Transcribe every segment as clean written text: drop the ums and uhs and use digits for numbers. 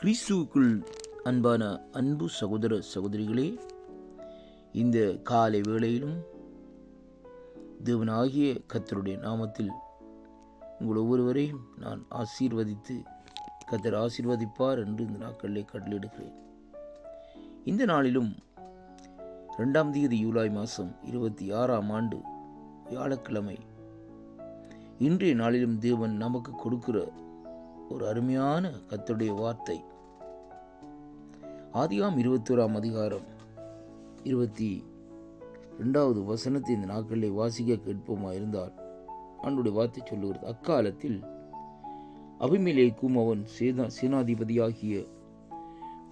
கிறிஸ்துவுக்குள் அன்பான அன்பு சகோதர சகோதரிகளே, இந்த காலை வேளையிலும் தேவனாகிய கர்த்தருடைய நாமத்தில் உங்கள் ஒவ்வொருவரையும் நான் ஆசீர்வதித்து கர்த்தர் ஆசீர்வதிப்பார் என்று இந்த நாட்களிலே கட்டளையிடுகிறேன். இந்த நாளிலும் 2ஆம் தேதி ஜூலை மாதம் 26ஆம் ஆண்டு வியாழக்கிழமை, இன்றைய நாளிலும் தேவன் நமக்கு கொடுக்கிற ஒரு அருமையான கர்த்தருடைய வார்த்தை ஆதியாம் 21ஆம் அதிகாரம் 22வது வசனத்தை இந்த நாட்களிலே வாசிக்க கேட்போமா இருந்தால், ஆண்டுடைய வார்த்தை சொல்லுகிறது, அக்காலத்தில் அபிமெலேக்கும் அவன் சேனாதிபதியாகிய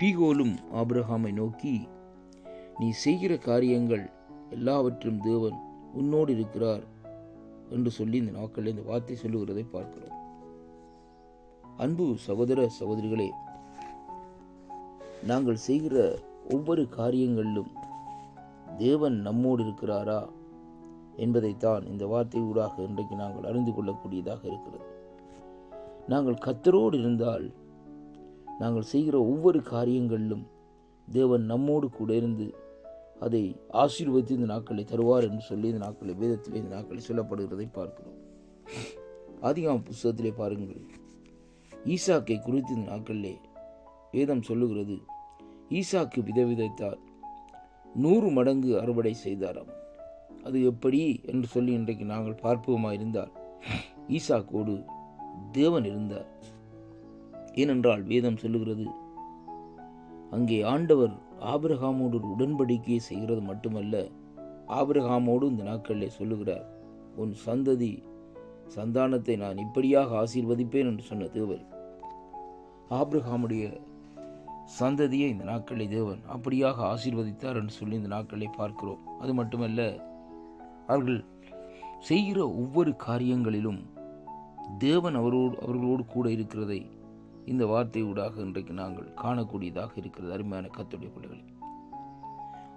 பீகோலும் ஆபிரகாமை நோக்கி, நீ செய்கிற காரியங்கள் எல்லாவற்றும் தேவன் உன்னோடு இருக்கிறார் என்று சொல்லி இந்த நாட்களில் இந்த வார்த்தை சொல்லுகிறதை பார்க்கிறோம். அன்பு சகோதர சகோதரிகளே, நாங்கள் செய்கிற ஒவ்வொரு காரியங்களிலும் தேவன் நம்மோடு இருக்கிறாரா என்பதைத்தான் இந்த வார்த்தை ஊடாக இன்றைக்கு நாங்கள் அறிந்து கொள்ளக்கூடியதாக இருக்கிறது. நாங்கள் கர்த்தரோடு இருந்தால் நாங்கள் செய்கிற ஒவ்வொரு காரியங்களிலும் தேவன் நம்மோடு கூட இருந்து அதை ஆசீர்வதித்து இந்த நாட்களை தருவார் என்று சொல்லி இந்த நாட்களை வேதத்திலே இந்த நாட்களை சொல்லப்படுகிறதை பார்க்கிறோம். ஆதியாகம புத்தகத்திலே பாருங்கள், ஈசாக்கை குறித்து இந்த நாட்களிலே வேதம் சொல்லுகிறது, ஈசாக்கு விதைத்தார், 100 மடங்கு அறுவடை செய்தாராம். அது எப்படி என்று சொல்லி இன்றைக்கு நாங்கள் பார்ப்போமா இருந்தால், ஈசாக்கோடு தேவன் இருந்தார். ஏனென்றால் வேதம் சொல்லுகிறது, அங்கே ஆண்டவர் ஆபிரகாமோடு ஒரு உடன்படிக்கையை செய்கிறது மட்டுமல்ல, ஆபிரகாமோடு இந்த நாட்களிலே சொல்லுகிறார், உன் சந்தானத்தை நான் இப்படியாக ஆசீர்வதிப்பேன் என்று சொன்ன தேவன் ஆபிரகாமுடைய சந்ததியை இந்த நாட்களை தேவன் அப்படியாக ஆசீர்வதித்தார் என்று சொல்லி இந்த நாட்களை பார்க்கிறோம். அது மட்டுமல்ல, அவர்கள் செய்கிற ஒவ்வொரு காரியங்களிலும் தேவன் அவர்களோடு கூட இருக்கிறதை இந்த வார்த்தை ஊடாக இன்றைக்கு நாங்கள் காணக்கூடியதாக இருக்கிறது. அருமையான கர்த்தருடைய பிள்ளைகளே,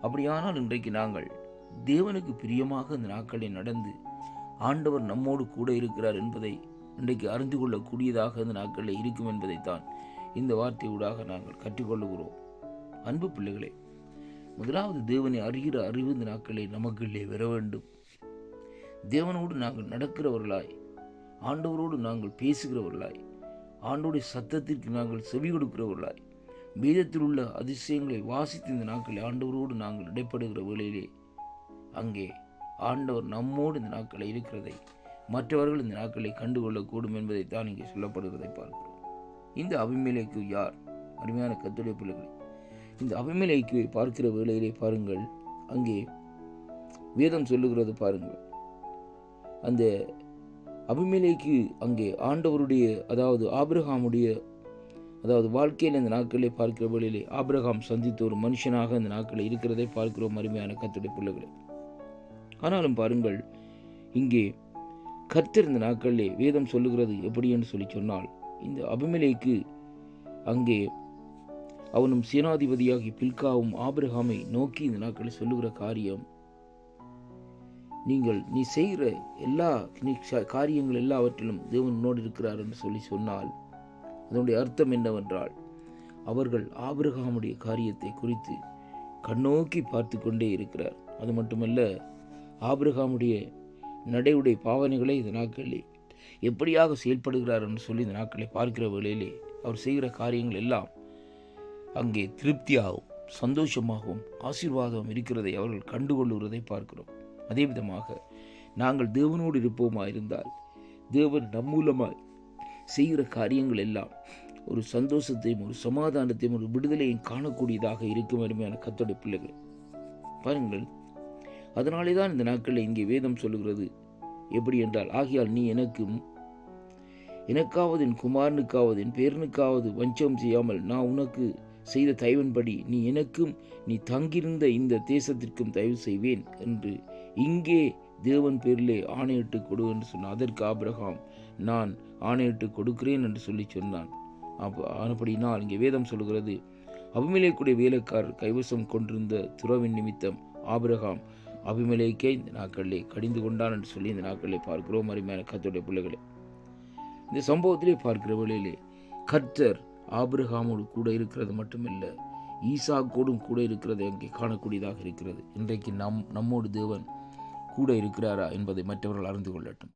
அப்படியானால் இன்றைக்கு நாங்கள் தேவனுக்கு பிரியமாக இந்த நாட்களில் நடந்து ஆண்டவர் நம்மோடு கூட இருக்கிறார் என்பதை இன்றைக்கு அறிந்து கொள்ளக்கூடியதாக இந்த நாட்களில் இருக்கும் என்பதைத்தான் இந்த வார்த்தை ஊடாக நாங்கள் கற்றுக்கொள்ளுகிறோம். அன்பு பிள்ளைகளே, முதலாவது தேவனை அறிகிற அறிவு இந்த நாட்களில் நமக்குள்ளே வர வேண்டும். தேவனோடு நாங்கள் நடக்கிறவர்களாய், ஆண்டவரோடு நாங்கள் பேசுகிறவர்களாய், ஆண்டோடைய சத்தத்திற்கு நாங்கள் செவி கொடுக்கிறவர்களாய், வேதத்தில் உள்ள அதிசயங்களை வாசித்து இந்த நாட்களில் ஆண்டவரோடு நாங்கள் இடைப்படுகிற வேளையிலே அங்கே ஆண்டவர் நம்மோடு இந்த நாட்களில் இருக்கிறதை மற்றவர்கள் இந்த நாட்களை கண்டுகொள்ளக்கூடும் என்பதைத்தான் இங்கே சொல்லப்படுகிறதை பார்க்கிறோம். இந்த அபிமெலேக்கு யார்? அருமையான கர்த்தருடைய பிள்ளைகளே, இந்த அபிமெலேக்குவை பார்க்கிற வேளையிலே பாருங்கள், அங்கே வேதம் சொல்லுகிறது பாருங்கள், அந்த அபிமெலேக்கு அங்கே ஆண்டவருடைய ஆபிரகாமுடைய வாழ்க்கையில் இந்த நாட்களிலே பார்க்கிற வேளையிலே ஆபிரகாம் சந்தித்த ஒரு மனுஷனாக இந்த நாட்களில் இருக்கிறதை பார்க்கிறோம். அருமையான கர்த்தருடைய பிள்ளைகளே, ஆனாலும் பாருங்கள், இங்கே கர்த்தர் இந்த நாட்களிலே வேதம் சொல்லுகிறது எப்படி என்று சொல்லி சொன்னால், இந்த அபிமெலேக்கு அங்கே அவனும் சேனாதிபதியாகி பில்காவும் ஆபிரகாமை நோக்கி இந்த நாட்களில் சொல்லுகிற காரியம், நீ செய்கிற எல்லா காரியங்கள் எல்லாவற்றிலும் தேவனோடு இருக்கிறார் என்று சொல்லி சொன்னால், அதனுடைய அர்த்தம் என்னவென்றால், அவர்கள் ஆபிரகாமுடைய காரியத்தை குறித்து கண்ணோக்கி பார்த்து கொண்டே இருக்கிறார். அது மட்டுமல்ல, ஆபிரகாமுடைய நடையுடைய பாவனைகளை இந்த நாட்களிலே எப்படியாக செயல்படுகிறார் என்று சொல்லி இந்த நாட்களை பார்க்கிற வேளையிலே அவர் செய்கிற காரியங்கள் எல்லாம் அங்கே திருப்தியாகவும் சந்தோஷமாகவும் ஆசீர்வாதமும் இருக்கிறதை அவர்கள் கண்டுகொள்ளுகிறதை பார்க்கிறோம். அதே விதமாக நாங்கள் தேவனோடு இருப்போமா இருந்தால், தேவன் நம் மூலமாய் செய்கிற காரியங்கள் எல்லாம் ஒரு சந்தோஷத்தையும் ஒரு சமாதானத்தையும் ஒரு விடுதலையும் காணக்கூடியதாக இருக்கும். அருமையான கர்த்தருடைய பிள்ளைகள் பாருங்கள், அதனாலே தான் இந்த நாட்களில் இங்கே வேதம் சொல்லுகிறது எப்படி என்றால், ஆகையால் நீ எனக்காவது என் குமாரனுக்காவது என் பேரனுக்காவது வஞ்சம் செய்யாமல் நான் உனக்கு செய்த தயவின்படி நீ தங்கியிருந்த இந்த தேசத்திற்கும் தயவு செய்வேன் என்று இங்கே தேவன் பேரிலே ஆணையிட்டு கொடு என்று சொன்னான். அதற்கு ஆபிரகாம், நான் ஆணையிட்டு கொடுக்கிறேன் என்று சொல்லி சொன்னான். அப்படினால் இங்கே வேதம் சொல்கிறது, அபிமெலேக்குடைய வேலைக்காரர் கைவசம் கொண்டிருந்த துறவின் நிமித்தம் ஆபிரகாம் அபிமெலேக்கை இந்த நாட்களிலே கடிந்து கொண்டான் என்று சொல்லி இந்த நாட்களிலே பார்க்கிறோம். அருமையான கர்த்தருடைய பிள்ளைகளே, இந்த சம்பவத்திலே பார்க்கிற வேளையிலே கர்த்தர் ஆபிரகாமோடு கூட இருக்கிறது மட்டுமல்ல, ஈசாக்கோடும் கூட இருக்கிறது அங்கே காணக்கூடியதாக இருக்கிறது. இன்றைக்கு நம்மோடு தேவன் கூட இருக்கிறாரா என்பதை மற்றவர்கள் அறிந்து கொள்ளட்டும்.